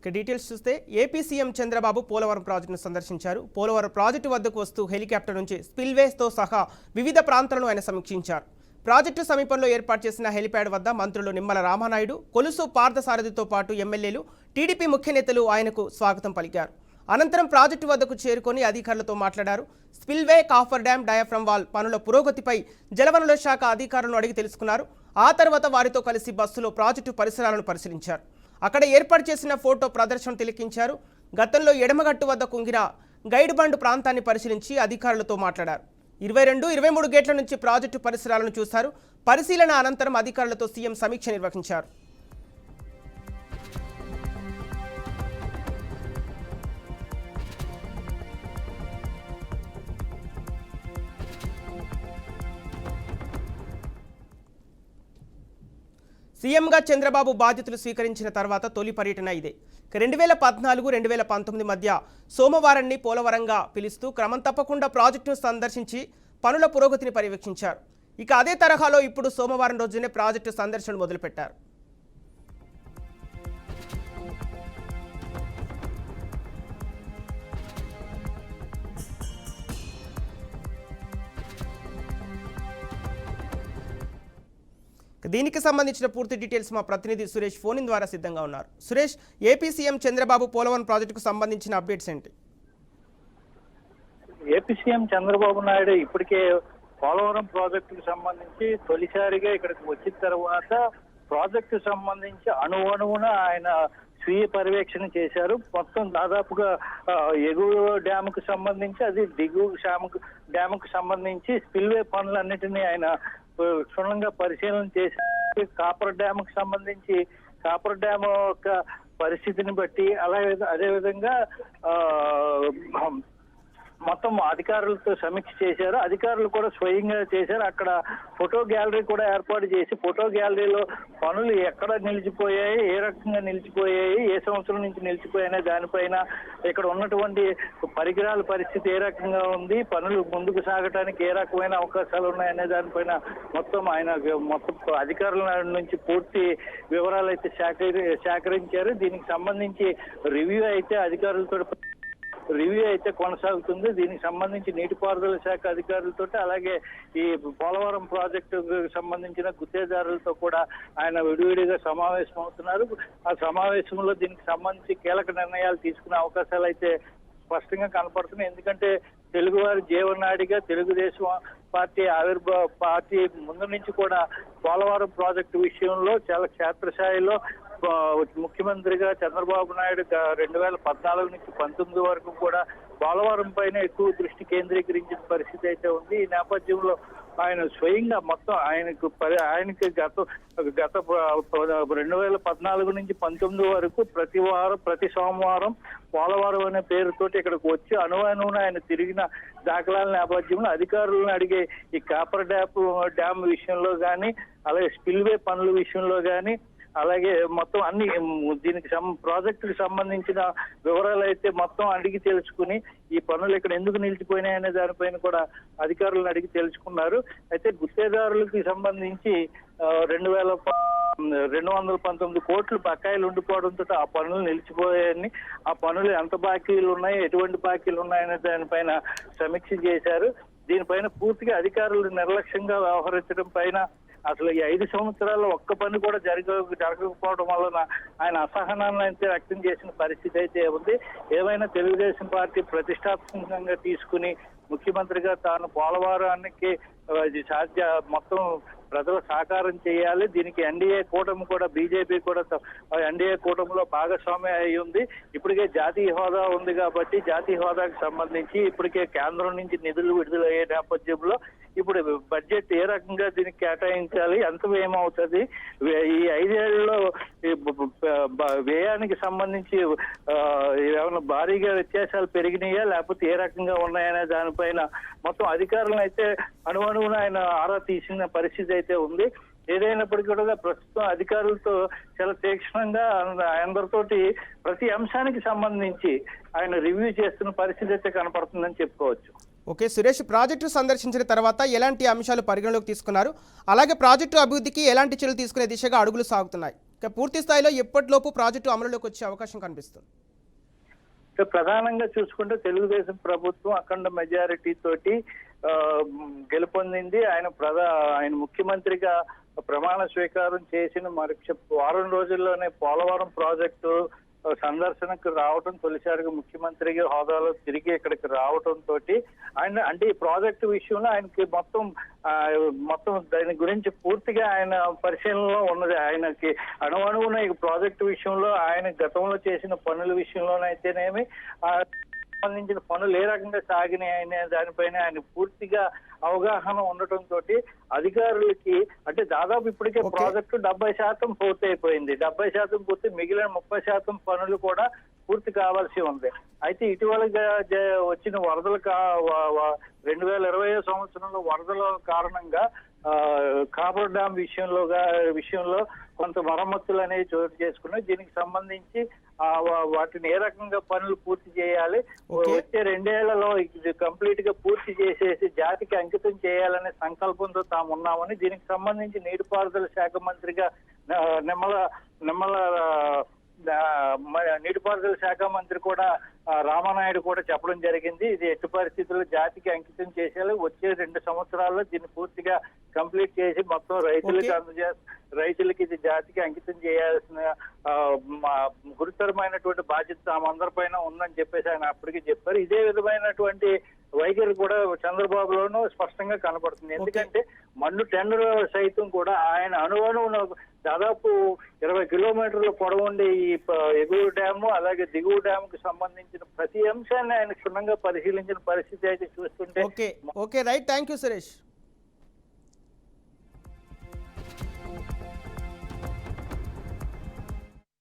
Details చూస్తే AP CM Chandrababu Polavaram ప్రాజెక్టును సందర్శించారు. పోలవరం ప్రాజెక్టు వద్దకు వస్తూ హెలికాప్టర్ నుంచి స్పిల్వేస్తో సహా వివిధ ప్రాంతాలను ఆయన సమీక్షించారు. ప్రాజెక్టు సమీపంలో ఏర్పాటు చేసిన హెలిప్యాడ్ వద్ద మంత్రులు నిమ్మల రామానాయుడు, కొలుసు పార్థసారథితో పాటు ఎమ్మెల్యేలు, టీడీపీ ముఖ్య నేతలు ఆయనకు స్వాగతం పలికారు. అనంతరం ప్రాజెక్టు వద్దకు చేరుకొని అధికారులతో మాట్లాడారు. Spillway, coffer dam, diaphragm wall పనుల పురోగతిపై జలవనరుల శాఖ అధికారులను అడిగి తెలుసుకున్నారు. ఆ తర్వాత వారితో కలిసి బస్సులో ప్రాజెక్టు పరిసరాలను పరిశీలించారు. అక్కడ ఏర్పాటు చేసిన ఫోటో ప్రదర్శన తిలకించారు. గతంలో ఎడమగట్టు వద్ద కుంగిన గైడ్ బండ్ ప్రాంతాన్ని పరిశీలించి అధికారులతో మాట్లాడారు. 22, 23 గేట్ల నుంచి ప్రాజెక్టు పరిసరాలను చూశారు. పరిశీలన అనంతరం అధికారులతో సీఎం సమీక్ష నిర్వహించారు. సీఎంగా చంద్రబాబు బాధ్యతలు స్వీకరించిన తర్వాత తొలి పర్యటన ఇదే. 2014-2019 మధ్య సోమవారాన్ని పోలవరంగా పిలుస్తూ క్రమం తప్పకుండా ప్రాజెక్టును సందర్శించి పనుల పురోగతిని పర్యవేక్షించారు. ఇక అదే తరహాలో ఇప్పుడు సోమవారం రోజునే ప్రాజెక్టు సందర్శన మొదలుపెట్టారు. దీనికి సంబంధించిన పూర్తి డీటెయిల్స్ మా ప్రతినిధి సురేష్ ఫోన్ ద్వారా సిద్ధంగా ఉన్నారు. సురేష్, ఏపీ సీఎం చంద్రబాబు పోలవరం ప్రాజెక్టుకు సంబంధించిన అప్డేట్స్ ఏంటి? ఏపీ సీఎం చంద్రబాబు నాయుడు ఇప్పటికే పోలవరం ప్రాజెక్టుకు సంబంధించి తొలిసారిగా ఇక్కడికి వచ్చిన తర్వాత ప్రాజెక్టు సంబంధించి అణువున ఆయన స్వీయ పర్యవేక్షణ చేశారు. మొత్తం దాదాపుగా ఎగువ డ్యాముకు సంబంధించి, అది దిగువ డ్యాముకు సంబంధించి స్పిల్వే పనులన్నిటినీ ఆయన క్షుణ్ణంగా పరిశీలన చేసి, కాపర్ డ్యాముకు సంబంధించి కాపర్ డ్యామ్ యొక్క పరిస్థితిని బట్టి, అలాగే అదేవిధంగా మొత్తం అధికారులతో సమీక్ష చేశారు. అధికారులు కూడా స్వయంగా చేశారు. అక్కడ ఫోటో గ్యాలరీ కూడా ఏర్పాటు చేసి, ఫోటో గ్యాలరీలో పనులు ఎక్కడ నిలిచిపోయాయి, ఏ రకంగా నిలిచిపోయాయి, ఏ సంవత్సరం నుంచి నిలిచిపోయాయనే దానిపైన, ఇక్కడ ఉన్నటువంటి పరికరాల పరిస్థితి ఏ రకంగా ఉంది, పనులు ముందుకు సాగడానికి ఏ రకమైన అవకాశాలు ఉన్నాయనే దానిపైన మొత్తం అధికారుల నుంచి పూర్తి వివరాలు అయితే సేకరించారు. దీనికి సంబంధించి రివ్యూ అయితే కొనసాగుతుంది. దీనికి సంబంధించి నీటిపారుదల శాఖ అధికారులతో, అలాగే ఈ పోలవరం ప్రాజెక్టుకు సంబంధించిన గుత్తేదారులతో కూడా ఆయన విడివిడిగా సమావేశం అవుతున్నారు. ఆ సమావేశంలో దీనికి సంబంధించి కీలక నిర్ణయాలు తీసుకునే అవకాశాలు అయితే స్పష్టంగా కనపడుతున్నాయి. ఎందుకంటే తెలుగువారి జీవనాడిగా తెలుగుదేశం పార్టీ ముందు నుంచి కూడా పోలవరం ప్రాజెక్టు విషయంలో చాలా క్షేత్రస్థాయిలో ముఖ్యమంత్రిగా చంద్రబాబు నాయుడు 2014 నుంచి 2019 వరకు కూడా పోలవరం పైన ఎక్కువ దృష్టి కేంద్రీకరించిన పరిస్థితి అయితే ఉంది. ఈ నేపథ్యంలో ఆయన స్వయంగా మొత్తం ఆయనకి గత 2014 నుంచి 2019 వరకు ప్రతి సోమవారం పోలవరం అనే పేరుతోటి ఇక్కడికి వచ్చి అణువున ఆయన తిరిగిన దాఖలాల నేపథ్యంలో అధికారులను అడిగే ఈ కాపర్ డ్యామ్ విషయంలో కానీ, అలాగే స్పిల్వే పనుల విషయంలో కానీ, అలాగే మొత్తం అన్ని దీనికి ప్రాజెక్టుకి సంబంధించిన వివరాలు అయితే మొత్తం అడిగి తెలుసుకుని, ఈ పనులు ఇక్కడ ఎందుకు నిలిచిపోయినాయనే దానిపైన కూడా అధికారులను అడిగి తెలుసుకున్నారు. అయితే గుత్తేదారులకి సంబంధించి 219 కోట్లు బకాయిలు ఉండిపోవడంతో ఆ పనులు నిలిచిపోయాయని, ఆ పనులు ఎంత బాకీలు ఉన్నాయి, ఎటువంటి బాకీలు ఉన్నాయనే దానిపైన సమీక్ష చేశారు. దీనిపైన పూర్తిగా అధికారులు నిర్లక్ష్యంగా వ్యవహరించడం పైన, అసలు ఈ 5 సంవత్సరాల్లో ఒక్క పని కూడా జరగకపోవడం వలన ఆయన అసహనాన్ని అయితే వ్యక్తం చేసిన పరిస్థితి అయితే ఉంది. ఏమైనా తెలుగుదేశం పార్టీ ప్రతిష్టాత్మకంగా తీసుకుని ముఖ్యమంత్రిగా తాను పోలవరానికి మొత్తం ప్రజలు సహకారం చేయాలి. దీనికి ఎన్డీఏ కూటమి కూడా, బీజేపీ కూడా ఎన్డీఏ కూటమిలో భాగస్వామ్యం అయి ఉంది. ఇప్పటికే జాతీయ హోదా ఉంది కాబట్టి జాతీయ హోదాకు సంబంధించి ఇప్పటికే కేంద్రం నుంచి నిధులు విడుదలయ్యే నేపథ్యంలో ఇప్పుడు బడ్జెట్ ఏ రకంగా దీనికి కేటాయించాలి, ఎంత వ్యయమవుతుంది, ఈ 5 ఏళ్లలో వ్యయానికి సంబంధించి ఏమైనా భారీగా వ్యత్యాసాలు పెరిగినాయా, లేకపోతే ఏ రకంగా ఉన్నాయనే దానిపైన మొత్తం అధికారులను అయితే అణువున ఆయన ఆరా తీసిన పరిస్థితి అయితే ఉంది. ఏదైనప్పటికీ కూడా ప్రస్తుతం అధికారులతో చాలా తీక్షణంగా అందరితోటి ప్రతి అంశానికి సంబంధించి ఆయన రివ్యూ చేస్తున్న పరిస్థితి అయితే కనపడుతుందని చెప్పుకోవచ్చు. ఓకే సురేష్, ప్రాజెక్టు సందర్శించిన తర్వాత ఎలాంటి అంశాలు పరిగణలోకి తీసుకున్నారు, అలాగే ప్రాజెక్టు అభివృద్ధికి ఎలాంటి చర్యలు తీసుకునే దిశగా అడుగులు సాగుతున్నాయి? ఇక పూర్తి స్థాయిలో ఎప్పటిలోపు ప్రాజెక్టు అమలులోకి వచ్చే అవకాశం కనిపిస్తుంది? ప్రధానంగా చూసుకుంటే తెలుగుదేశం ప్రభుత్వం అఖండ మెజారిటీ తోటి ఆ, గెలుపొందింది. ఆయన ముఖ్యమంత్రిగా ప్రమాణ స్వీకారం చేసిన మరి వారం రోజుల్లోనే పోలవరం ప్రాజెక్టు సందర్శనకు రావటం, తొలిసారిగా ముఖ్యమంత్రిగా హోదాలో తిరిగి ఇక్కడికి రావటం తోటి ఆయన అంటే ఈ ప్రాజెక్టు విషయంలో ఆయనకి మొత్తం దాని గురించి పూర్తిగా ఆయన పరిశీలనలో ఉన్నది. ఆయనకి అణువణువున ఈ ప్రాజెక్టు విషయంలో ఆయన గతంలో చేసిన పనుల విషయంలోనైతేనేమి సంబంధించిన పనులు ఏ రకంగా సాగినాయి అనే దానిపైన ఆయన పూర్తిగా అవగాహన ఉండటం తోటి అధికారులకి అంటే దాదాపు ఇప్పటికే ప్రాజెక్టు 70% పూర్తయిపోయింది. 70% పూర్తి, మిగిలిన 30% పనులు కూడా పూర్తి కావాల్సి ఉంది. అయితే ఇటీవల వచ్చిన వరదల 2020 సంవత్సరంలో వరదల కారణంగా కాపర్ డ్యామ్ విషయంలో కొంత మరమ్మతులు అనేవి చోటు చేసుకున్నాయి. దీనికి సంబంధించి వాటిని ఏ రకంగా పనులు పూర్తి చేయాలి, వచ్చే 2 ఏళ్లలో ఇది కంప్లీట్ గా పూర్తి చేసేసి జాతికి అంకితం చేయాలనే సంకల్పంతో తాము ఉన్నామని, దీనికి సంబంధించి నీటిపారుదల శాఖ మంత్రిగా నిమ్మల నీటిపారుదల శాఖ మంత్రి కూడా రామానాయుడు కూడా చెప్పడం జరిగింది. ఇది ఎట్టి పరిస్థితుల్లో జాతికి అంకితం చేసేయాలి, వచ్చే 2 సంవత్సరాల్లో దీన్ని పూర్తిగా కంప్లీట్ చేసి మొత్తం రైతులకి ఇది జాతికి అంకితం చేయాల్సిన గురుతరమైనటువంటి బాధ్యత తామందరిపైన ఉందని చెప్పేసి ఆయన అప్పటికి చెప్పారు. ఇదే విధమైనటువంటి వైఖరి కూడా చంద్రబాబులోనూ స్పష్టంగా కనబడుతుంది. ఎందుకంటే మన్ను టెండర్ సైతం కూడా ఆయన అణువణువున దాదాపు 20 కిలోమీటర్ల పొడవుండే ఈ ఎగువ డ్యాము అలాగే దిగువ డ్యామ్ కు సంబంధించిన ప్రతి అంశాన్ని ఆయన క్షుణ్ణంగా పరిశీలించిన పరిస్థితి అయితే చూస్తుంటే okay right, thank you Suresh.